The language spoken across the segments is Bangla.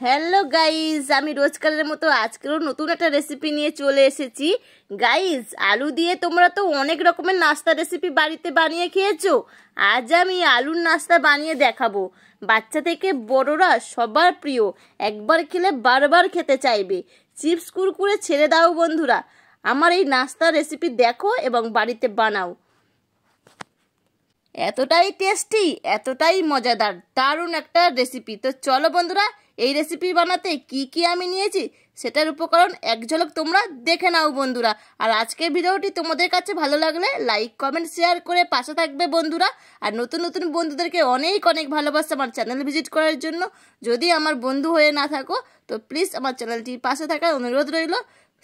হ্যালো গাইজ, আমি রোজকারের মতো আজকেরও নতুন একটা রেসিপি নিয়ে চলে এসেছি। গাইজ, আলু দিয়ে তোমরা তো অনেক রকমের নাস্তা রেসিপি বাড়িতে বানিয়ে খেয়েছো। আজ আমি আলুর নাস্তা বানিয়ে দেখাবো। বাচ্চা থেকে বড়রা সবার প্রিয়, একবার খেলে বারবার খেতে চাইবে। চিপস কুরকুরে ছেড়ে দাও বন্ধুরা, আমার এই নাস্তা রেসিপি দেখো এবং বাড়িতে বানাও। এতটাই টেস্টি, এতটাই মজাদার, দারুণ একটা রেসিপি। তো চলো বন্ধুরা, এই রেসিপি বানাতে কি কি আমি নিয়েছি সেটার উপকরণ এক ঝলক তোমরা দেখে নাও বন্ধুরা। আর আজকের ভিডিওটি তোমাদের কাছে ভালো লাগলে লাইক কমেন্ট শেয়ার করে পাশে থাকবে বন্ধুরা। আর নতুন নতুন বন্ধুদেরকে অনেক অনেক ভালোবাসা আমার চ্যানেল ভিজিট করার জন্য। যদি আমার বন্ধু হয়ে না থাকো তো প্লিজ আমার চ্যানেলটির পাশে থাকার অনুরোধ রইল।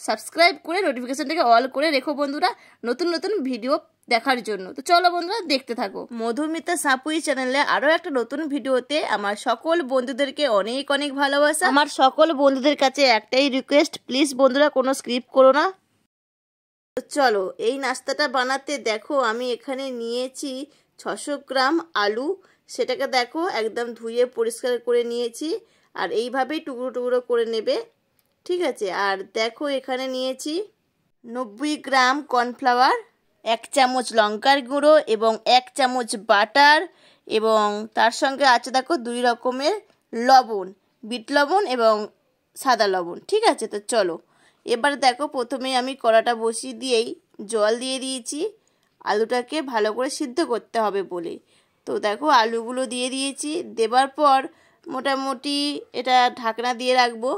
সাবস্ক্রাইব করে নোটিফিকেশনটাকে অল করে রেখো বন্ধুরা, নতুন নতুন ভিডিও দেখার জন্য। তো চলো বন্ধুরা, দেখতে থাকো। মধুমিতা সাপুই চ্যানেলে আরো একটা নতুন ভিডিওতে আমার সকল বন্ধুদেরকে অনেক অনেক ভালোবাসা। আমার সকল বন্ধুদের কাছে একটাই রিকোয়েস্ট, প্লিজ বন্ধুরা কোনো স্কিপ করো না। তো চলো, এই নাস্তাটা বানাতে দেখো আমি এখানে নিয়েছি 600 গ্রাম আলু। সেটাকে দেখো একদম ধুয়ে পরিষ্কার করে নিয়েছি, আর এইভাবেই টুকরো টুকরো করে নেবে, ঠিক আছে। আর দেখো এখানে নিয়েছি 90 গ্রাম কর্নফ্লাওয়ার, 1 চামচ লঙ্কার গুঁড়ো এবং 1 চামচ বাটার, এবং তার সঙ্গে আছে দেখো 2 রকমের লবণ, বিট লবণ এবং সাদা লবণ, ঠিক আছে। তো চলো এবার দেখো, প্রথমে আমি কড়াটা বসিয়ে দিয়েই জল দিয়ে দিয়েছি আলুটাকে ভালো করে সিদ্ধ করতে হবে বলে। তো দেখো আলুগুলো দিয়ে দিয়েছি, দেবার পর মোটামুটি এটা ঢাকনা দিয়ে রাখবো।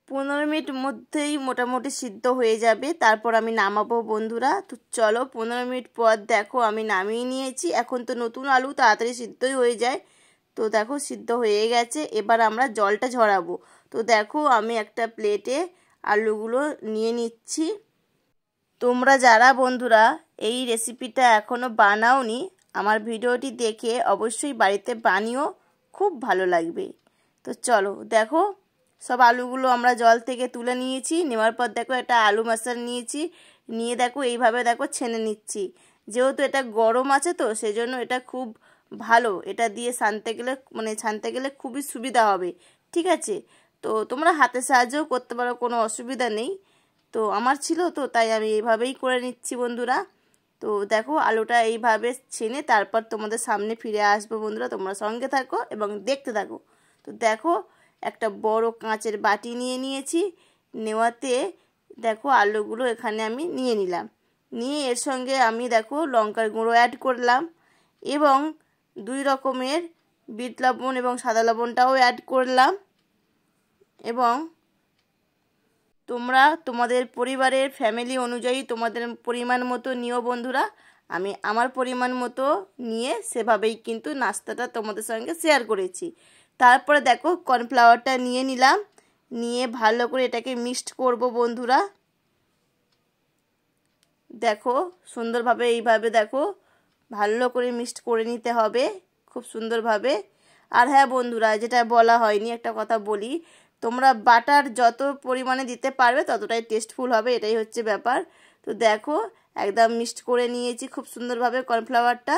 15 মিনিট মধ্যেই মোটামুটি সিদ্ধ হয়ে যাবে, তারপর আমি নামাবো বন্ধুরা। তো চলো 15 মিনিট পর দেখো আমি নামিয়ে নিয়েছি। এখন তো নতুন আলু তাড়াতাড়ি সিদ্ধই হয়ে যায়। তো দেখো সিদ্ধ হয়ে গেছে, এবার আমরা জলটা ঝরাবো। তো দেখো আমি একটা প্লেটে আলুগুলো নিয়ে নিচ্ছি। তোমরা যারা বন্ধুরা এই রেসিপিটা এখনও বানাওনি, আমার ভিডিওটি দেখে অবশ্যই বাড়িতে বানিও, খুব ভালো লাগবে। তো চলো দেখো, সব আলুগুলো আমরা জল থেকে তুলে নিয়েছি। নেওয়ার পর দেখো একটা আলু মশলা নিয়েছি, নিয়ে দেখো এইভাবে দেখো ছেনে নিচ্ছি। যেহেতু এটা গরম আছে তো সেজন্য এটা খুব ভালো, এটা দিয়ে ছানতে গেলে খুবই সুবিধা হবে, ঠিক আছে। তো তোমরা হাতের সাহায্যেও করতে পারো, কোনো অসুবিধা নেই। তো আমার ছিল তো তাই আমি এইভাবেই করে নিচ্ছি বন্ধুরা। তো দেখো আলুটা এইভাবে ছেনে তারপর তোমাদের সামনে ফিরে আসবো বন্ধুরা, তোমরা সঙ্গে থাকো এবং দেখতে থাকো। তো দেখো একটা বড় কাঁচের বাটি নিয়ে নিয়েছি, নেওয়াতে দেখো আলুগুলো এখানে আমি নিয়ে নিলাম। নিয়ে এর সঙ্গে আমি দেখো লঙ্কার গুঁড়ো অ্যাড করলাম এবং 2 রকমের বিট লবণ এবং সাদা লবণটাও অ্যাড করলাম। এবং তোমরা তোমাদের পরিবারের ফ্যামিলি অনুযায়ী তোমাদের পরিমাণ মতো নিও বন্ধুরা। আমি আমার পরিমাণ মতো নিয়ে সেভাবেই কিন্তু নাস্তাটা তোমাদের সঙ্গে শেয়ার করেছি। তারপরে দেখো কর্নফ্লাওয়ারটা নিয়ে নিলাম, নিয়ে ভালো করে এটাকে মিক্সড করব বন্ধুরা। দেখো সুন্দরভাবে এইভাবে দেখো ভালো করে মিক্সড করে নিতে হবে খুব সুন্দরভাবে। আর হ্যাঁ বন্ধুরা, যেটা বলা হয়নি একটা কথা বলি, তোমরা বাটার যত পরিমাণে দিতে পারবে ততটাই টেস্টফুল হবে, এটাই হচ্ছে ব্যাপার। তো দেখো একদম মিক্সড করে নিয়েছি খুব সুন্দরভাবে কর্নফ্লাওয়ারটা।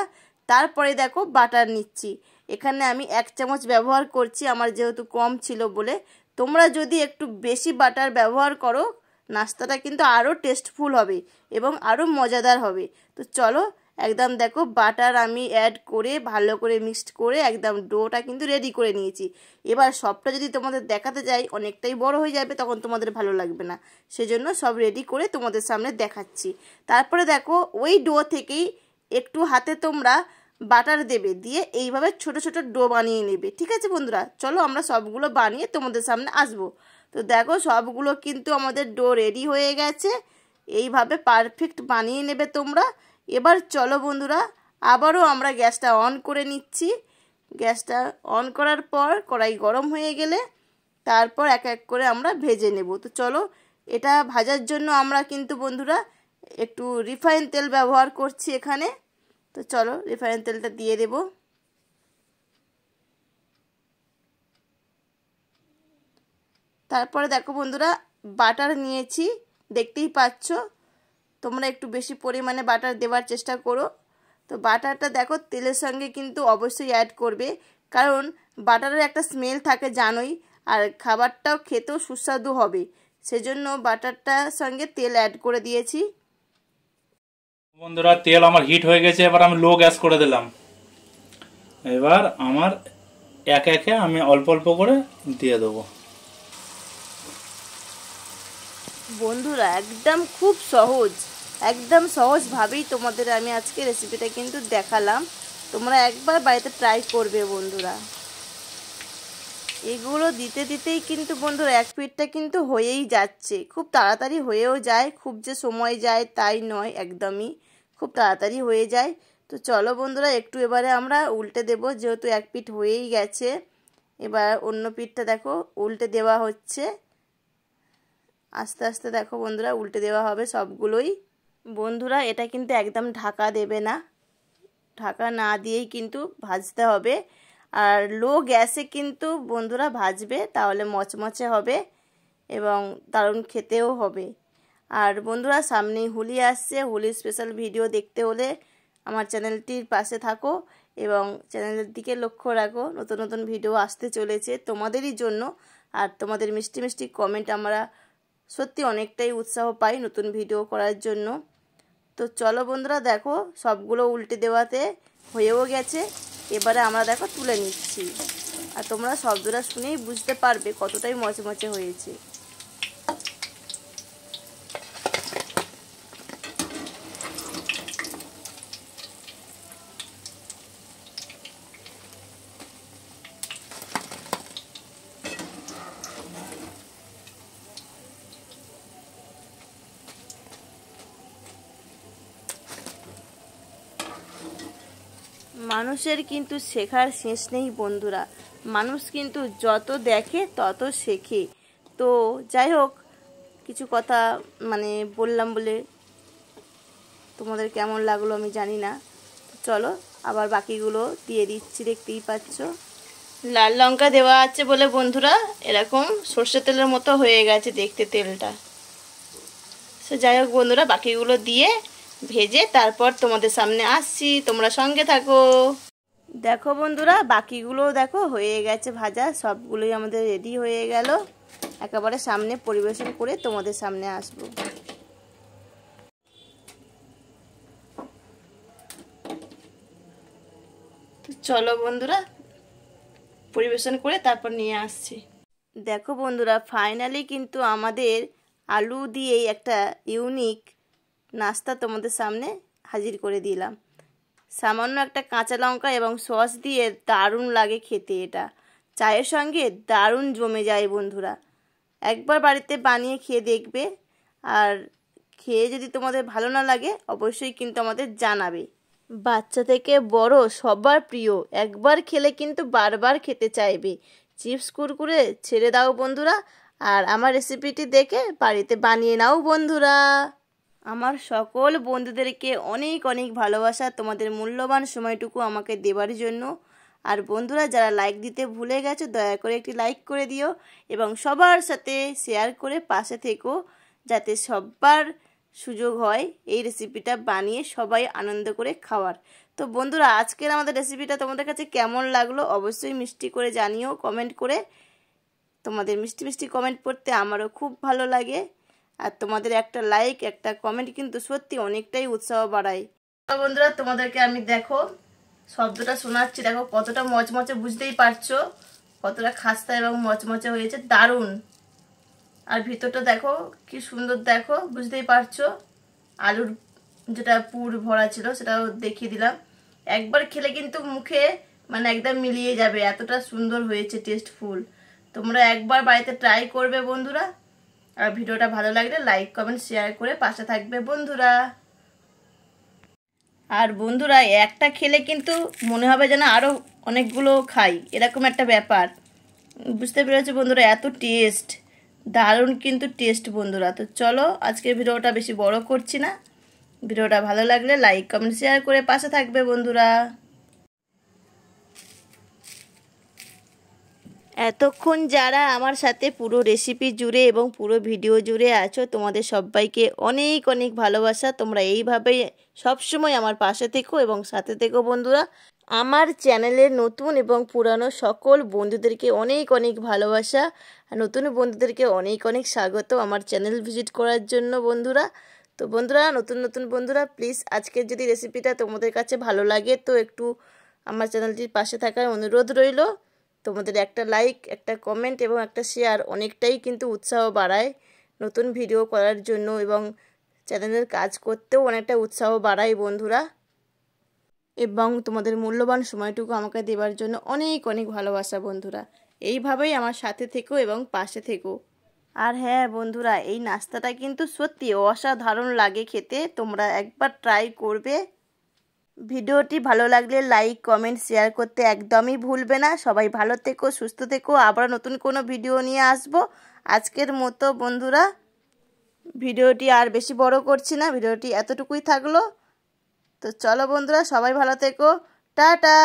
তারপরে দেখো বাটার নিচ্ছি, এখানে আমি 1 চামচ ব্যবহার করছি, আমার যেহেতু কম ছিল বলে। তোমরা যদি একটু বেশি বাটার ব্যবহার করো নাস্তাটা কিন্তু আরও টেস্টফুল হবে এবং আরও মজাদার হবে। তো চলো একদম দেখো বাটার আমি অ্যাড করে ভালো করে মিক্সড করে একদম ডোটা কিন্তু রেডি করে নিয়েছি। এবার সবটা যদি তোমাদের দেখাতে যাই অনেকটাই বড় হয়ে যাবে, তখন তোমাদের ভালো লাগবে না, সেজন্য সব রেডি করে তোমাদের সামনে দেখাচ্ছি। তারপরে দেখো ওই ডো থেকেই একটু হাতে তোমরা বাটার দেবে, দিয়ে এইভাবে ছোট ছোট ডো বানিয়ে নেবে, ঠিক আছে বন্ধুরা। চলো আমরা সবগুলো বানিয়ে তোমাদের সামনে আসবো। তো দেখো সবগুলো কিন্তু আমাদের ডো রেডি হয়ে গেছে, এইভাবে পারফেক্ট বানিয়ে নেবে তোমরা। এবার চলো বন্ধুরা আবারও আমরা গ্যাসটা অন করে নিচ্ছি। গ্যাসটা অন করার পর কড়াই গরম হয়ে গেলে তারপর এক এক করে আমরা ভেজে নেব। তো চলো এটা ভাজার জন্য আমরা কিন্তু বন্ধুরা একটু রিফাইন তেল ব্যবহার করছি এখানে। তো চলো রিফাইন তেলটা দিয়ে দেব। তারপরে দেখো বন্ধুরা বাটার নিয়েছি, দেখতেই পাচ্ছ। তোমরা একটু বেশি পরিমাণে বাটার দেওয়ার চেষ্টা করো। তো বাটারটা দেখো তেলের সঙ্গে কিন্তু অবশ্যই অ্যাড করবে, কারণ বাটারের একটা স্মেল থাকে জানোই, আর খাবারটাও খেতেও সুস্বাদু হবে, সেজন্য বাটারটার সঙ্গে তেল অ্যাড করে দিয়েছি। বন্ধুরা তেল আমার হিট হয়ে গেছে, এবার আমি লো গ্যাস করে দিলাম। এবার আমার একে একে আমি অল্প অল্প করে দিয়ে দেবো। বন্ধুরা একদম খুব সহজভাবেই তোমাদের আমি আজকে রেসিপিটা কিন্তু দেখালাম। তোমরা একবার বাড়িতে ট্রাই করবে বন্ধুরা। এগুলো দিতে দিতেই কিন্তু বন্ধুরা এক পিঠটা কিন্তু হয়েই যাচ্ছে, খুব তাড়াতাড়ি হয়েও যায়, খুব যে সময় যায় তাই নয়, একদমই খুব তাড়াতাড়ি হয়ে যায়। তো চলো বন্ধুরা একটু এবারে আমরা উল্টে দেব, যেহেতু এক পিঠ হয়েই গেছে। এবার অন্য পিঠটা দেখো উল্টে দেওয়া হচ্ছে, আস্তে আস্তে দেখো বন্ধুরা উল্টে দেওয়া হবে সবগুলোই। বন্ধুরা এটা কিন্তু একদম ঢাকা দেবে না, ঢাকা না দিয়েই কিন্তু ভাজতে হবে। আর লো গ্যাসে কিন্তু বন্ধুরা ভাজবে, তাহলে মচমচে হবে এবং দারুণ খেতেও হবে। আর বন্ধুরা সামনেই হোলি আসছে, হোলির স্পেশাল ভিডিও দেখতে হলে আমার চ্যানেলটির পাশে থাকো এবং চ্যানেলের দিকে লক্ষ্য রাখো। নতুন নতুন ভিডিও আসতে চলেছে তোমাদেরই জন্য। আর তোমাদের মিষ্টি মিষ্টি কমেন্ট আমরা সত্যি অনেকটাই উৎসাহ পাই নতুন ভিডিও করার জন্য। তো চলো বন্ধুরা দেখো সবগুলো উল্টে দেওয়াতে হয়েও গেছে। এবারে আমরা দেখো তুলে নিচ্ছি, আর তোমরা শব্দটা শুনেই বুঝতে পারবে কতটাই মচমচে হয়েছে। মানুষের কিন্তু শেখার শেষ নেই বন্ধুরা, মানুষ কিন্তু যত দেখে তত শেখে। তো যাই হোক, কিছু কথা মানে বললাম বলে তোমাদের কেমন লাগলো আমি জানি না। চলো আবার বাকিগুলো দিয়ে দিচ্ছি, দেখতেই পাচ্ছ লাল লঙ্কা দেওয়া আছে বলে বন্ধুরা এরকম সর্ষে তেলের মতো হয়ে গেছে দেখতে তেলটা। সে যাই হোক বন্ধুরা বাকিগুলো দিয়ে ভেজে তারপর তোমাদের সামনে আসছি, তোমরা সঙ্গে থাকো। দেখো বন্ধুরা বাকিগুলো দেখো হয়ে গেছে ভাজা, সবগুলোই আমাদের রেডি হয়ে গেল। একেবারে সামনে পরিবেশন করে তোমাদের সামনে আসবো। চলো বন্ধুরা পরিবেশন করে তারপর নিয়ে আসছি। দেখো বন্ধুরা ফাইনালি কিন্তু আমাদের আলু দিয়েই একটা ইউনিক নাস্তা তোমাদের সামনে হাজির করে দিলাম। সামান্য একটা কাঁচা লঙ্কা এবং সস দিয়ে দারুণ লাগে খেতে, এটা চায়ের সঙ্গে দারুণ জমে যায় বন্ধুরা। একবার বাড়িতে বানিয়ে খেয়ে দেখবে, আর খেয়ে যদি তোমাদের ভালো না লাগে অবশ্যই কিন্তু আমাদের জানাবে। বাচ্চা থেকে বড় সবার প্রিয়, একবার খেলে কিন্তু বারবার খেতে চাইবে। চিপস কুরকুরে ছেড়ে দাও বন্ধুরা, আর আমার রেসিপিটি দেখে বাড়িতে বানিয়ে নাও বন্ধুরা। আমার সকল বন্ধুদেরকে অনেক অনেক ভালোবাসা তোমাদের মূল্যবান সময়টুকু আমাকে দেবার জন্য। আর বন্ধুরা যারা লাইক দিতে ভুলে গেছো দয়া করে একটি লাইক করে দিও এবং সবার সাথে শেয়ার করে পাশে থেকো, যাতে সবার সুযোগ হয় এই রেসিপিটা বানিয়ে সবাই আনন্দ করে খাওয়ার। তো বন্ধুরা আজকের আমাদের রেসিপিটা তোমাদের কাছে কেমন লাগলো অবশ্যই মিষ্টি করে জানিও কমেন্ট করে। তোমাদের মিষ্টি মিষ্টি কমেন্ট পড়তে আমারও খুব ভালো লাগে, আর তোমাদের একটা লাইক একটা কমেন্ট কিন্তু সত্যি অনেকটাই উৎসাহ বাড়ায়। বন্ধুরা তোমাদেরকে আমি দেখো শব্দটা শোনাচ্ছি, দেখো কতটা মচমচে, বুঝতেই পারছো কতটা খাস্তা এবং মচমচে হয়েছে, দারুণ। আর ভিতরটা দেখো কি সুন্দর, দেখো বুঝতেই পারছো। আলুর যেটা পুর ভরা ছিল সেটাও দেখিয়ে দিলাম। একবার খেলে কিন্তু মুখে মানে একদম মিলিয়ে যাবে, এতটা সুন্দর হয়েছে, টেস্টফুল। তোমরা একবার বাড়িতে ট্রাই করবে বন্ধুরা। আর ভিডিওটা ভালো লাগলে লাইক কমেন্ট শেয়ার করে পাশে থাকবে বন্ধুরা। আর বন্ধুরা একটা খেলে কিন্তু মনে হবে যেন আরও অনেকগুলো খাই, এরকম একটা ব্যাপার। বুঝতে পেরেছো বন্ধুরা, এত টেস্ট, দারুণ কিন্তু টেস্ট বন্ধুরা। তো চলো আজকের ভিডিওটা বেশি বড় করছি না, ভিডিওটা ভালো লাগলে লাইক কমেন্ট শেয়ার করে পাশে থাকবে বন্ধুরা। এতক্ষণ যারা আমার সাথে পুরো রেসিপি জুড়ে এবং পুরো ভিডিও জুড়ে আছো তোমাদের সবাইকে অনেক অনেক ভালোবাসা। তোমরা এইভাবেই সবসময় আমার পাশে থেকো এবং সাথে থেকো বন্ধুরা। আমার চ্যানেলের নতুন এবং পুরানো সকল বন্ধুদেরকে অনেক অনেক ভালোবাসা, আর নতুন বন্ধুদেরকে অনেক অনেক স্বাগত আমার চ্যানেল ভিজিট করার জন্য বন্ধুরা। তো বন্ধুরা, নতুন নতুন বন্ধুরা, প্লিজ আজকের যদি রেসিপিটা তোমাদের কাছে ভালো লাগে তো একটু আমার চ্যানেলটির পাশে থাকার অনুরোধ রইল। তোমাদের একটা লাইক, একটা কমেন্ট এবং একটা শেয়ার অনেকটাই কিন্তু উৎসাহ বাড়ায় নতুন ভিডিও করার জন্য, এবং চ্যানেলের কাজ করতেও অনেকটা উৎসাহ বাড়ায় বন্ধুরা। এবং তোমাদের মূল্যবান সময়টুকু আমাকে দেওয়ার জন্য অনেক অনেক ভালোবাসা বন্ধুরা। এইভাবেই আমার সাথে থেকো এবং পাশে থেকো। আর হ্যাঁ বন্ধুরা, এই নাস্তাটা কিন্তু সত্যি অসাধারণ লাগে খেতে, তোমরা একবার ট্রাই করবে। ভিডিওটি ভালো লাগলে লাইক, কমেন্ট, শেয়ার করতে একদমই ভুলবে না। সবাই ভালো থেকো, সুস্থ থেকো। আবার নতুন কোনো ভিডিও নিয়ে আসবো। আজকের মতো বন্ধুরা ভিডিওটি আর বেশি বড় করছি না, ভিডিওটি এতটুকুই থাকলো। তো চলো বন্ধুরা, সবাই ভালো থেকো, টাটা।